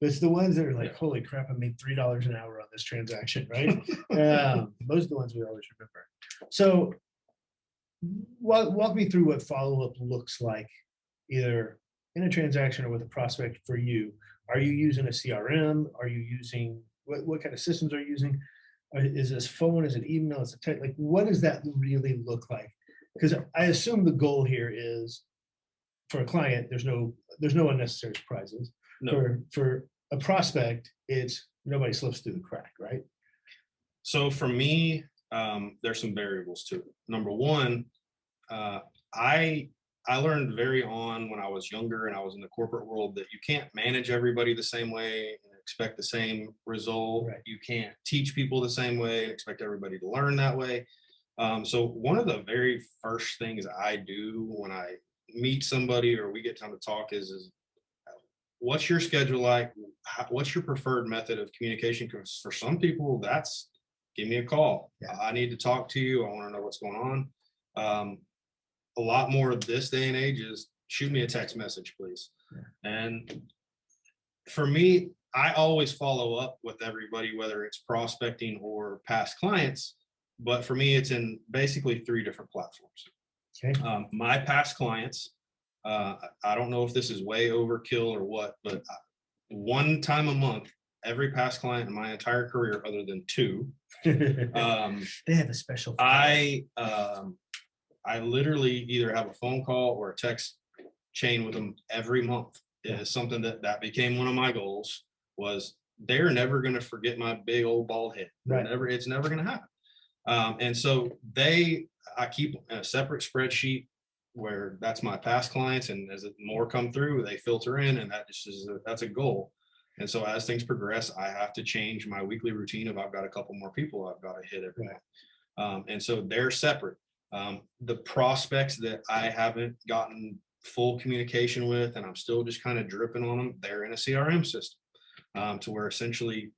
Speaker 1: But it's the ones that are like,
Speaker 2: Yeah.
Speaker 1: holy crap, I made $3 an hour on this transaction, right? Those are the ones we always remember. So walk me through what follow-up looks like, either in a transaction or with a prospect for you. Are you using a CRM? Are you using what kind of systems are you using? Is this phone? Is it email? Is it text? Like, what does that really look like? Because I assume the goal here is for a client, there's no unnecessary surprises.
Speaker 2: No.
Speaker 1: For a prospect, it's nobody slips through the crack, right?
Speaker 2: So for me, there's some variables to it. Number one, I learned very on when I was younger and I was in the corporate world that you can't manage everybody the same way and expect the same result.
Speaker 1: Right.
Speaker 2: You can't teach people the same way and expect everybody to learn that way. So one of the very first things I do when I meet somebody or we get time to talk is what's your schedule like? What's your preferred method of communication? Because for some people, that's give me a call.
Speaker 1: Yeah.
Speaker 2: I need to talk to you. I want to know what's going on. A lot more of this day and age is shoot me a text message, please. Yeah. And for me, I always follow up with everybody, whether it's prospecting or past clients. But for me, it's in basically 3 different platforms.
Speaker 1: Okay.
Speaker 2: My past clients, I don't know if this is way overkill or what, but one time a month, every past client in my entire career, other than 2,
Speaker 1: they have a special.
Speaker 2: I literally either have a phone call or a text chain with them every month. It is something that became one of my goals. Was they're never going to forget my big old bald head.
Speaker 1: Right.
Speaker 2: It's never going to happen. And so I keep a separate spreadsheet where that's my past clients, and as more come through, they filter in, and that's a goal. And so as things progress, I have to change my weekly routine. If I've got a couple more people I've got to hit every month. And so they're separate. The prospects that I haven't gotten full communication with, and I'm still just kind of dripping on them, they're in a CRM system, to where essentially,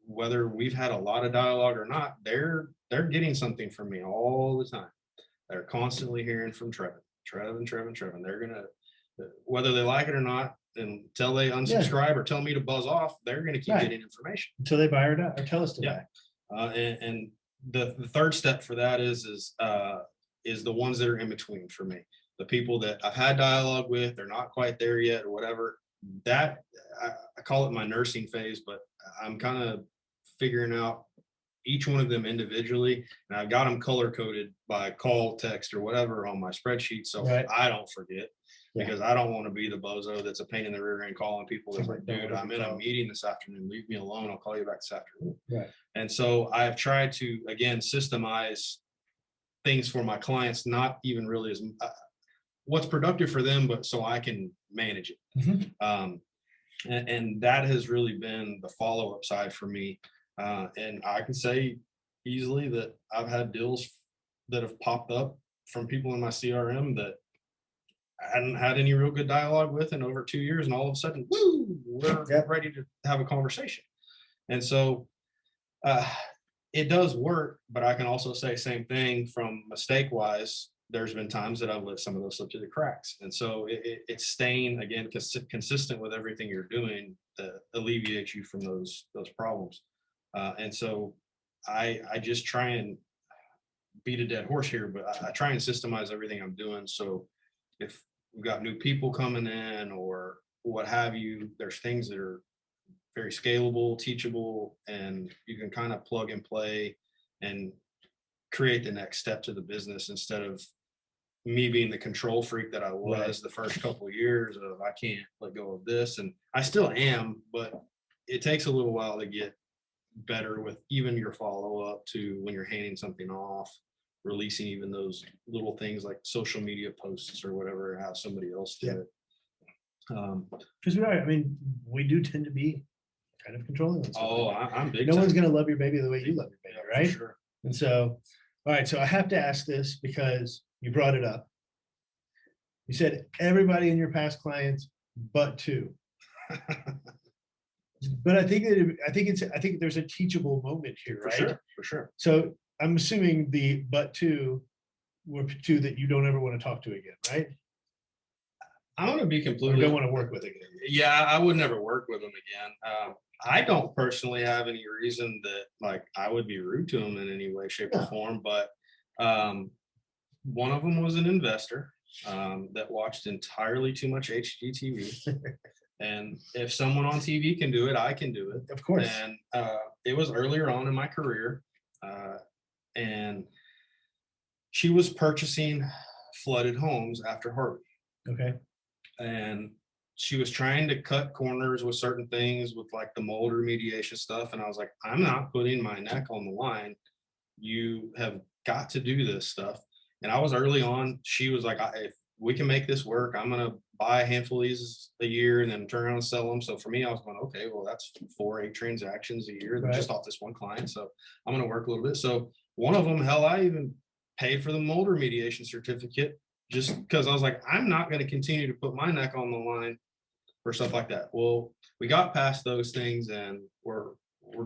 Speaker 2: whether we've had a lot of dialogue or not, they're getting something from me all the time. They're constantly hearing from Trevin. They're gonna, whether they like it or not, until they unsubscribe or tell me to buzz off, they're gonna keep getting information
Speaker 1: until they buy or not, or tell us to buy.
Speaker 2: And the third step for that is the ones that are in between for me. The people that I've had dialogue with, they're not quite there yet or whatever. That I call it my nursing phase, but I'm kind of figuring out each one of them individually, and I've got them color coded by call, text, or whatever on my spreadsheet, so I don't forget. Because I don't want to be the bozo that's a pain in the rear end calling people. That's like, dude, I'm in a meeting this afternoon. Leave me alone. I'll call you back this afternoon.
Speaker 1: Right.
Speaker 2: And so I've tried to, again, systemize things for my clients, not even really as what's productive for them, but so I can manage it.
Speaker 1: Mm-hmm.
Speaker 2: And that has really been the follow-up side for me. And I can say easily that I've had deals that have popped up from people in my CRM that I hadn't had any real good dialogue with in over 2 years, and all of a sudden, woo, we're ready to have a conversation. And so it does work, but I can also say same thing from mistake wise. There's been times that I've let some of those slip through the cracks. And so it's staying, again, consistent with everything you're doing that alleviates you from those problems. And so I just try and beat a dead horse here, but I try and systemize everything I'm doing. So if we've got new people coming in or what have you, there's things that are very scalable, teachable, and you can kind of plug and play and create the next step to the business instead of me being the control freak that I was the first couple of years of I can't let go of this. And I still am, but it takes a little while to get better with even your follow-up to when you're handing something off, releasing even those little things like social media posts or whatever, have somebody else do it.
Speaker 1: Because we do tend to be kind of controlling on something.
Speaker 2: I'm big.
Speaker 1: No one's going to love your baby the way you love your baby, right?
Speaker 2: Sure.
Speaker 1: And so, all right, so I have to ask this because you brought it up. You said everybody in your past clients, but 2. But I think there's a teachable moment here, right?
Speaker 2: For sure.
Speaker 1: So I'm assuming the but 2 were 2 that you don't ever want to talk to again, right?
Speaker 2: I'm going to be completely.
Speaker 1: Or don't want to work with again.
Speaker 2: Yeah, I would never work with them again. I don't personally have any reason that like I would be rude to them in any way, shape, or form. But one of them was an investor that watched entirely too much HGTV. And if someone on TV can do it, I can do it.
Speaker 1: Of course.
Speaker 2: And it was earlier on in my career. And she was purchasing flooded homes after Harvey.
Speaker 1: Okay.
Speaker 2: and she was trying to cut corners with certain things with like the mold remediation stuff. And I was like, I'm not putting my neck on the line. You have got to do this stuff. And I was early on. She was like, if we can make this work, I'm going to buy a handful of these a year and then turn around and sell them. So for me, I was going, okay, well, that's 4-8 transactions a year
Speaker 1: Right.
Speaker 2: just off this one client. So I'm going to work a little bit. So one of them, hell, I even paid for the mold remediation certificate just because I was like, I'm not going to continue to put my neck on the line for stuff like that. Well, we got past those things and we're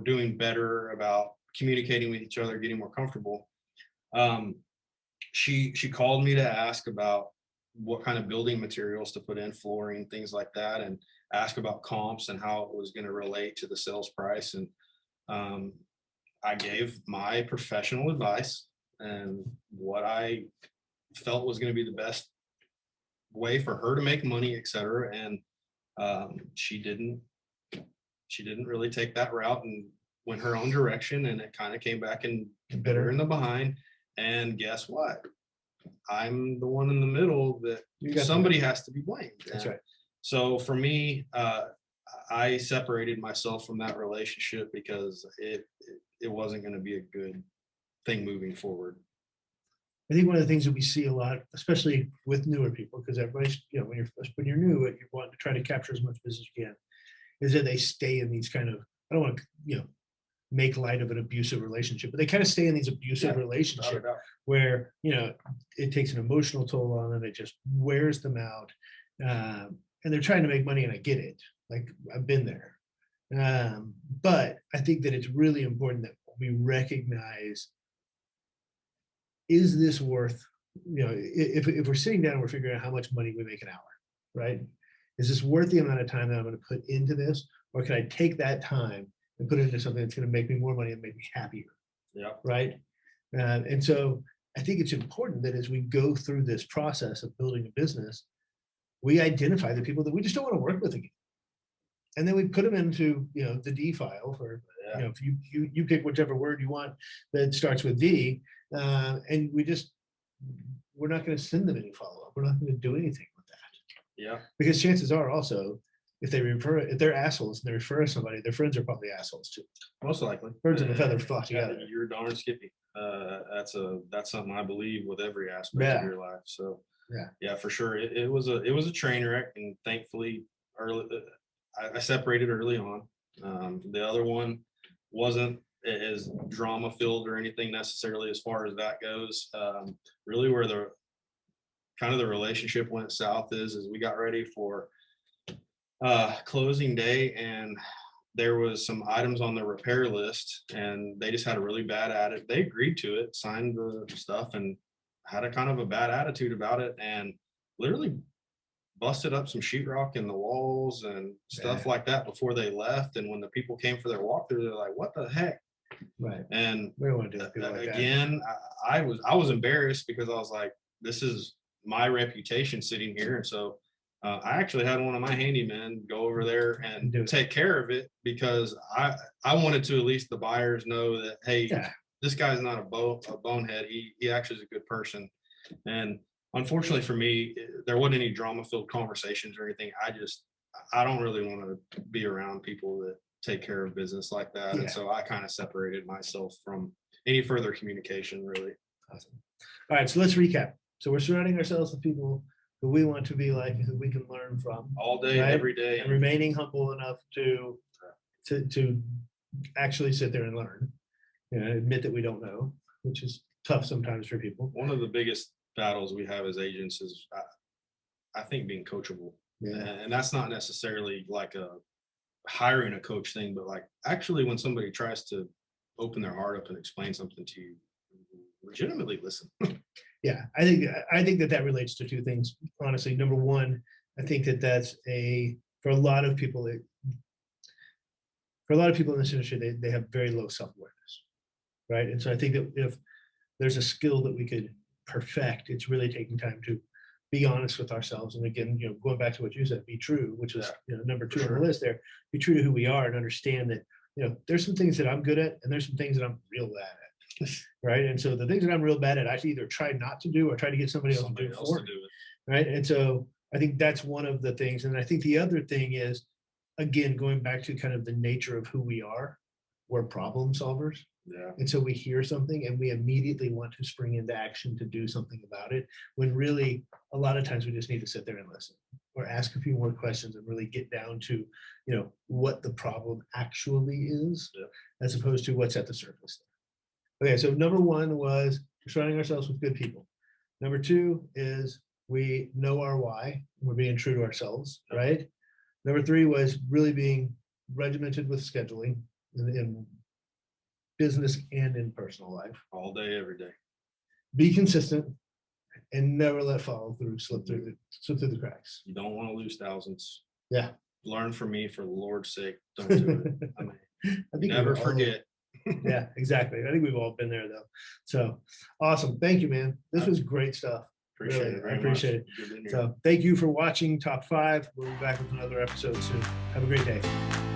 Speaker 2: doing better about communicating with each other, getting more comfortable. She called me to ask about what kind of building materials to put in, flooring, things like that, and ask about comps and how it was going to relate to the sales price. And I gave my professional advice and what I felt was going to be the best way for her to make money, et cetera. And she didn't really take that route and went her own direction, and it kind of came back and bit her in the behind. And guess what? I'm the one in the middle that somebody has to be blamed.
Speaker 1: That's right.
Speaker 2: So for me, I separated myself from that relationship because it wasn't going to be a good thing moving forward.
Speaker 1: I think one of the things that we see a lot, especially with newer people, because everybody's, when you're new, you want to try to capture as much business as you can, is that they stay in these kind of, I don't want to, make light of an abusive relationship, but they kind of stay in these abusive relationships where, it takes an emotional toll on them. It just wears them out. And they're trying to make money, and I get it. Like, I've been there. But I think that it's really important that we recognize, is this worth, if we're sitting down and we're figuring out how much money we make an hour, right? Is this worth the amount of time that I'm going to put into this? Or can I take that time and put it into something that's going to make me more money and make me happier?
Speaker 2: Yeah.
Speaker 1: Right. And so I think it's important that as we go through this process of building a business, we identify the people that we just don't want to work with again. And then we put them into, the D file for, if you pick whichever word you want that starts with D, and we're not going to send them any follow-up. We're not going to do anything with that.
Speaker 2: Yeah.
Speaker 1: Because chances are also, if they're assholes and they refer somebody, their friends are probably assholes too.
Speaker 2: Most likely.
Speaker 1: Birds of a feather flock together.
Speaker 2: You're darn skippy. That's something I believe with every aspect of your life. So yeah, for sure. It was a train wreck, and thankfully I separated early on. The other one wasn't as drama filled or anything necessarily as far as that goes. Really where the relationship went south is we got ready for closing day, and there was some items on the repair list, and they just had a really bad attitude. They agreed to it, signed the stuff, and had a kind of a bad attitude about it, and literally busted up some sheetrock in the walls and stuff like that before they left. And when the people came for their walkthrough, they're like, "What the heck?"
Speaker 1: Right.
Speaker 2: And
Speaker 1: we don't want to do that like
Speaker 2: again, I was embarrassed because I was like, "This is my reputation sitting here," and so. I actually had one of my handymen go over there and take care of it because I wanted to at least the buyers know that, hey, this guy's not a bonehead. He actually is a good person. And unfortunately for me, there wasn't any drama filled conversations or anything. I don't really want to be around people that take care of business like that. And so I kind of separated myself from any further communication, really.
Speaker 1: Awesome. All right, so let's recap. So we're surrounding ourselves with people who we want to be like, who we can learn from
Speaker 2: all day, every day,
Speaker 1: and remaining humble enough to actually sit there and learn, admit that we don't know, which is tough sometimes for people.
Speaker 2: One of the biggest battles we have as agents is, I think, being coachable. And that's not necessarily like a hiring a coach thing, but like actually when somebody tries to open their heart up and explain something to you, legitimately listen.
Speaker 1: Yeah, I think that relates to two things. Honestly, number one, I think that's for a lot of people in this industry, they have very low self-awareness, right? And so I think that if there's a skill that we could perfect, it's really taking time to be honest with ourselves. And again, going back to what you said, be true, which is number two on the list there. Be true to who we are and understand that there's some things that I'm good at, and there's some things that I'm real bad at. Right. And so the things that I'm real bad at, I either try not to do or try to get somebody else to do it. Right. And so I think that's one of the things. And I think the other thing is, again, going back to kind of the nature of who we are, we're problem solvers.
Speaker 2: Yeah.
Speaker 1: And so we hear something and we immediately want to spring into action to do something about it, when really a lot of times we just need to sit there and listen, or ask a few more questions and really get down to, what the problem actually is, as opposed to what's at the surface. Okay, so number one was surrounding ourselves with good people. Number two is we know our why. We're being true to ourselves, right? Number three was really being regimented with scheduling in business and in personal life.
Speaker 2: All day, every day.
Speaker 1: Be consistent and never let follow through slip through the cracks.
Speaker 2: You don't want to lose thousands.
Speaker 1: Yeah.
Speaker 2: Learn from me, for the Lord's sake. Don't do it. I mean, never forget.
Speaker 1: Yeah, exactly. I think we've all been there though. So awesome. Thank you, man. This was great stuff.
Speaker 2: Appreciate
Speaker 1: Really,
Speaker 2: it. Very
Speaker 1: I appreciate
Speaker 2: much.
Speaker 1: it.
Speaker 2: Good being here.
Speaker 1: So thank you for watching Top 5. We'll be back with another episode soon. Have a great day.